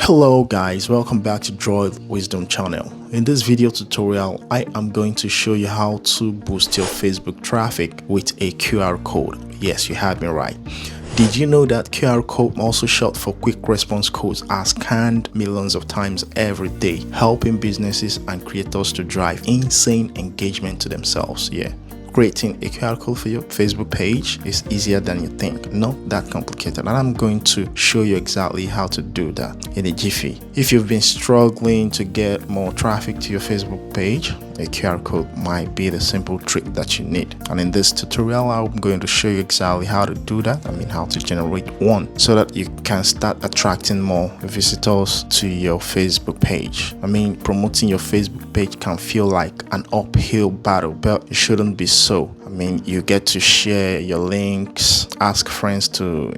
Hello guys, welcome back to Droid Wisdom channel. In this video tutorial, I am going to show you how to boost your Facebook traffic with a QR code. Yes, you had me right. Did you know that QR code, also short for quick response codes, are scanned millions of times every day, helping businesses and creators to drive insane engagement to themselves? Yeah. Creating a QR code for your Facebook page is easier than you think, not that complicated, and I'm going to show you exactly how to do that in a jiffy. If you've been struggling to get more traffic to your Facebook page, a QR code might be the simple trick that you need. And in this tutorial, I'm going to show you exactly how to do that. How to generate one so that you can start attracting more visitors to your Facebook page. Promoting your Facebook page can feel like an uphill battle, but it shouldn't be so. You get to share your links, ask friends to,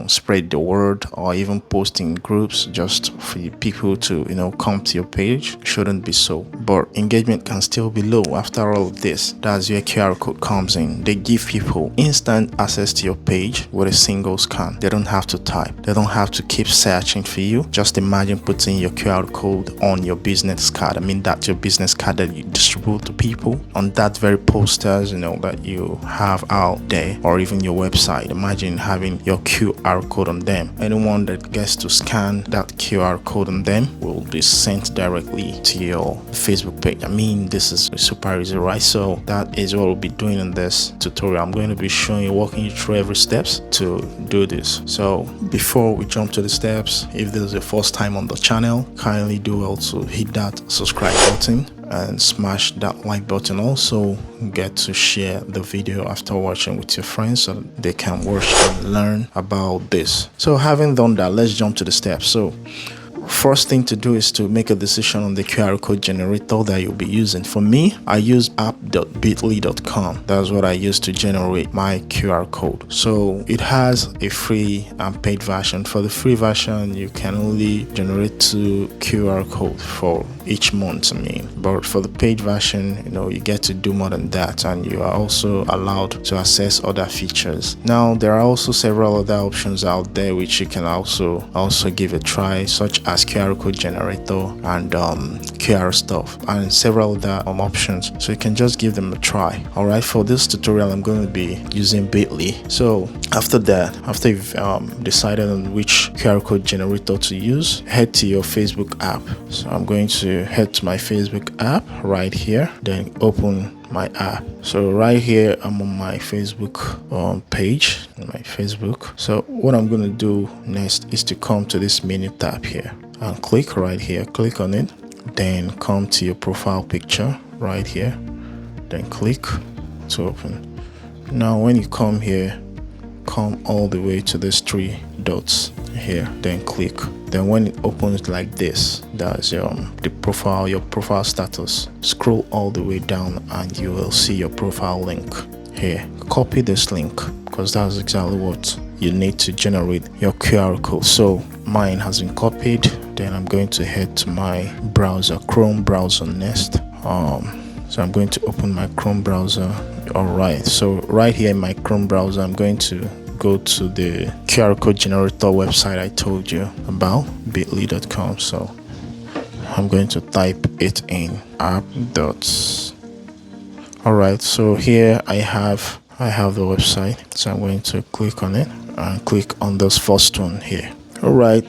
spread the word, or even post in groups just for people to, come to your page. Shouldn't be so. But engagement can still be low after all of this. That's where QR code comes in. They give people instant access to your page with a single scan. They don't have to type. They don't have to keep searching for you. Just imagine putting your QR code on your business card. That's your business card that you distribute to people on that very posters, that you have out there, or even your website. Imagine having your QR code on them. Anyone that gets to scan that QR code on them will be sent directly to your Facebook page. This is super easy, right? So that is what we'll be doing in this tutorial. I'm going to be showing you, walking you through every steps to do this. So before we jump to the steps, if this is your first time on the channel, kindly do also hit that subscribe button and smash that like button. Also get to share the video after watching with your friends so they can watch and learn about this. So having done that, let's jump to the steps. So first thing to do is to make a decision on the QR code generator that you'll be using. For me, I use app.bitly.com. That's what I use to generate my QR code. So it has a free and paid version. For the free version, you can only generate 2 QR codes for each month. But for the paid version, you get to do more than that, and you are also allowed to access other features. Now, there are also several other options out there which you can also give a try, such as QR code generator and QR stuff, and several other options. So you can just give them a try. All right, for this tutorial, I'm going to be using Bitly. So after that, after you've decided on which QR code generator to use, head to your Facebook app. So I'm going to head to my Facebook app right here, then open my app. So right here, I'm on my Facebook page, my Facebook. So what I'm going to do next is to come to this menu tab here and click right here, click on it, then come to your profile picture right here, then click to open. Now when you come here, come all the way to these 3 dots here, then click. Then when it opens like this, that's the profile, your profile status. Scroll all the way down and you will see your profile link here. Copy this link because that's exactly what you need to generate your QR code. So mine has been copied. Then I'm going to head to my browser, Chrome browser next. So I'm going to open my Chrome browser. All right, so right here in my Chrome browser, I'm going to go to the QR code generator website I told you about, bitly.com. So I'm going to type it in, app. All right, so here I have the website. So I'm going to click on it and click on this first one here. All right,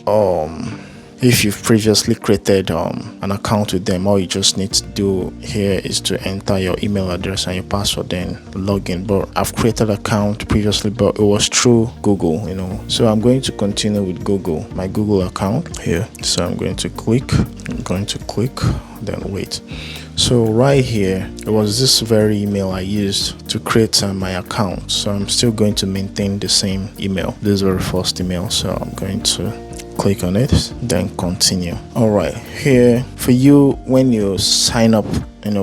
if you've previously created an account with them, all you just need to do here is to enter your email address and your password, then log in. But I've created an account previously, but it was through Google, So I'm going to continue with Google, my Google account here. So I'm going to click, then wait. So right here, it was this very email I used to create my account. So I'm still going to maintain the same email, this very first email. So I'm going to click on it, then continue. All right, here for you, when you sign up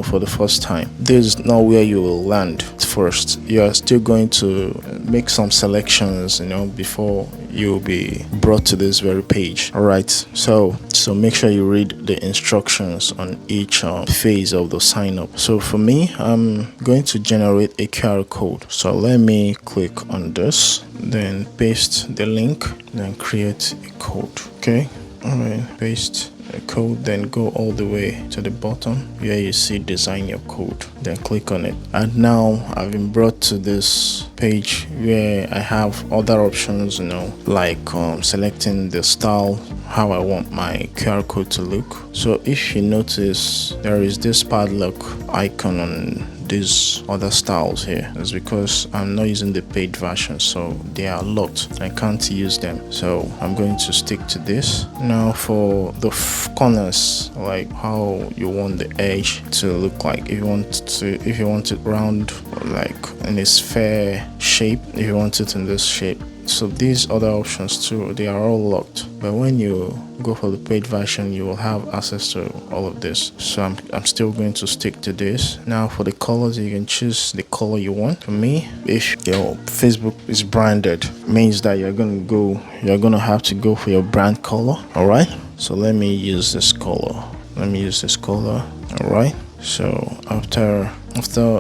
for the first time, this is not where you will land first. You are still going to make some selections before you'll be brought to this very page. All right, so make sure you read the instructions on each phase of the sign up. So for me, I'm going to generate a QR code. So let me click on this, then paste the link, then create a code. Okay, Alright, paste the code, then go all the way to the bottom where you see design your code, then click on it. And now I've been brought to this page where I have other options, like selecting the style, how I want my QR code to look. So if you notice, there is this padlock icon on these other styles here. It's because I'm not using the paid version, so they are locked. I can't use them, so I'm going to stick to this. Now for the corners, like how you want the edge to look like, if you want it round, like in a sphere shape, if you want it in this shape. So these other options too, they are all locked, but when you go for the paid version, you will have access to all of this. So I'm still going to stick to this. Now for the colors, you can choose the color you want. For me, if your Facebook is branded, means that you're gonna have to go for your brand color. All right, so let me use this color. All right, so after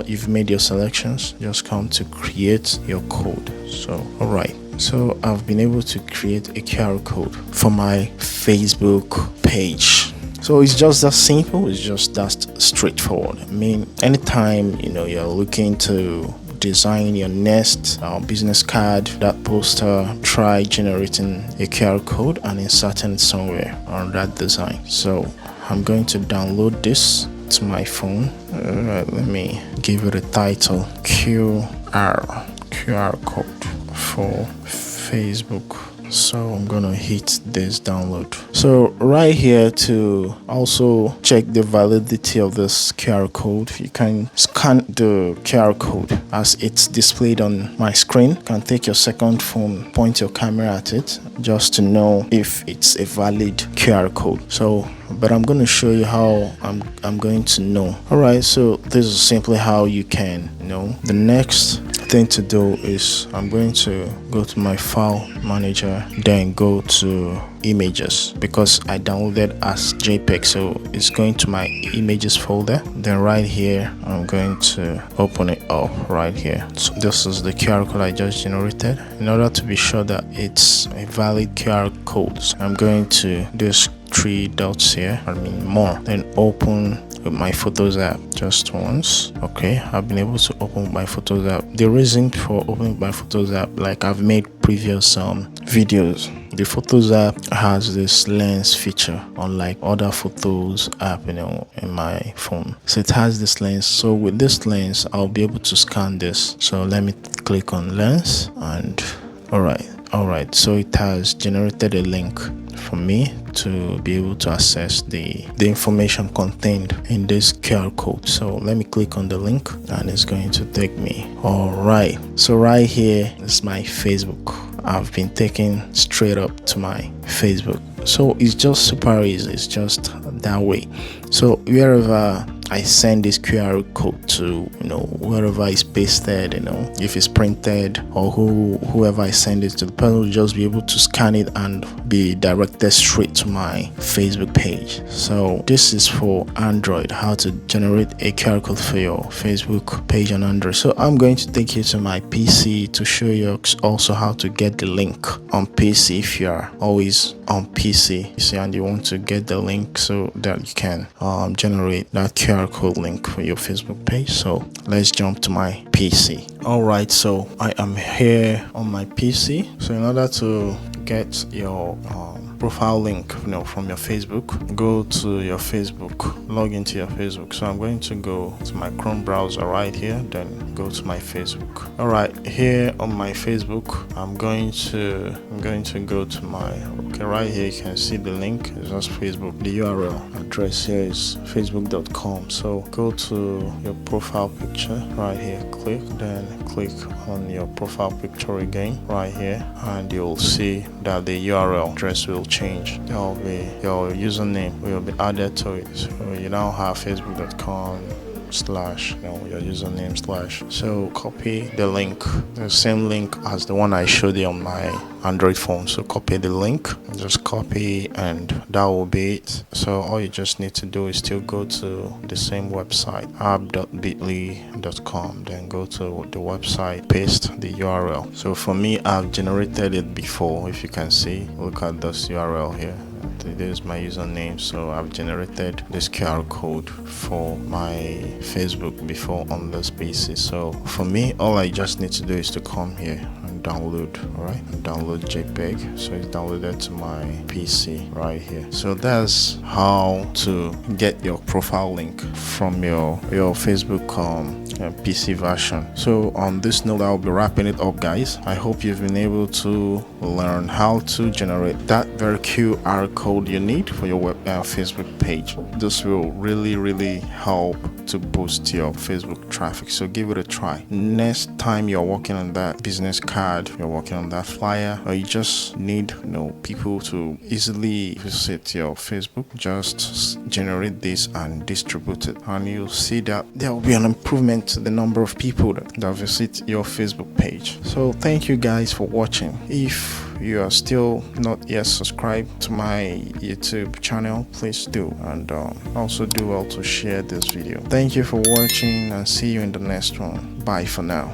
you've made your selections, just come to create your code. So all right, so I've been able to create a QR code for my Facebook page. So it's just that simple, it's just that straightforward. I mean, anytime you're looking to design your next business card, that poster, try generating a QR code and inserting it somewhere on that design. So I'm going to download this to my phone. Let me give it a title: QR code for Facebook. So I'm gonna hit this download. So right here, to also check the validity of this QR code, you can scan the QR code as it's displayed on my screen. You can take your second phone, point your camera at it, just to know if it's a valid QR code. So but I'm going to show you how I'm going to know. All right, so this is simply how you can know. The next thing to do is I'm going to go to my file manager, then go to images, because I downloaded as JPEG, so it's going to my images folder. Then right here, I'm going to open it up right here. So this is the QR code I just generated. In order to be sure that it's a valid QR code, so I'm going to this 3 dots here, more, then open with my Photos app just once. Okay, I've been able to open my Photos app. The reason for opening my Photos app, like I've made previous videos, the Photos app has this lens feature, unlike other Photos app in my phone. So it has this lens. So with this lens, I'll be able to scan this. So let me click on lens, and all right, so it has generated a link for me to be able to access the information contained in this QR code. So let me click on the link and it's going to take me. All right, so right here is my Facebook. I've been taken straight up to my Facebook. So it's just super easy, it's just that way. So wherever I send this QR code to, wherever it's pasted, if it's printed, or whoever I send it to, the person will just be able to scan it and be directed straight to my Facebook page. So this is for Android, how to generate a QR code for your Facebook page on Android. So I'm going to take you to my PC to show you also how to get the link on PC if you are always on PC, and you want to get the link so that you can generate that QR code link for your Facebook page. So let's jump to my PC. All right, so I am here on my PC. So in order to get your profile link from your Facebook, go to your Facebook, log into your Facebook. So I'm going to go to my Chrome browser right here, then go to my Facebook. All right, here on my Facebook, I'm going to go to my, right here you can see the link. It's just Facebook. The URL address here is facebook.com. So go to your profile picture right here, then click on your profile picture again right here, and you'll see that the URL address will change. There will be your username will be added to it. So you now have facebook.com / your username / so copy the link, the same link as the one I showed you on my Android phone. So copy the link, just copy, and that will be it. So all you just need to do is still go to the same website, app.bitly.com, then go to the website, paste the URL. So for me, I've generated it before. If you can see, look at this URL here. There's my username. So I've generated this QR code for my Facebook before on this PC. So for me, all I just need to do is to come here and download, all right, and download JPEG. So it's downloaded to my PC right here. So that's how to get your profile link from your Facebook PC version. So on this note, I'll be wrapping it up, guys. I hope you've been able to learn how to generate that very QR code you need for your Facebook page. This will really help to boost your Facebook traffic. So give it a try. Next time you're working on that business card, you're working on that flyer, or you just need people to easily visit your Facebook, just generate this and distribute it, and you'll see that there will be an improvement to the number of people that visit your Facebook page. So thank you guys for watching. If you are still not yet subscribed to my YouTube channel, please do, and also do well to share this video. Thank you for watching, and see you in the next one. Bye for now.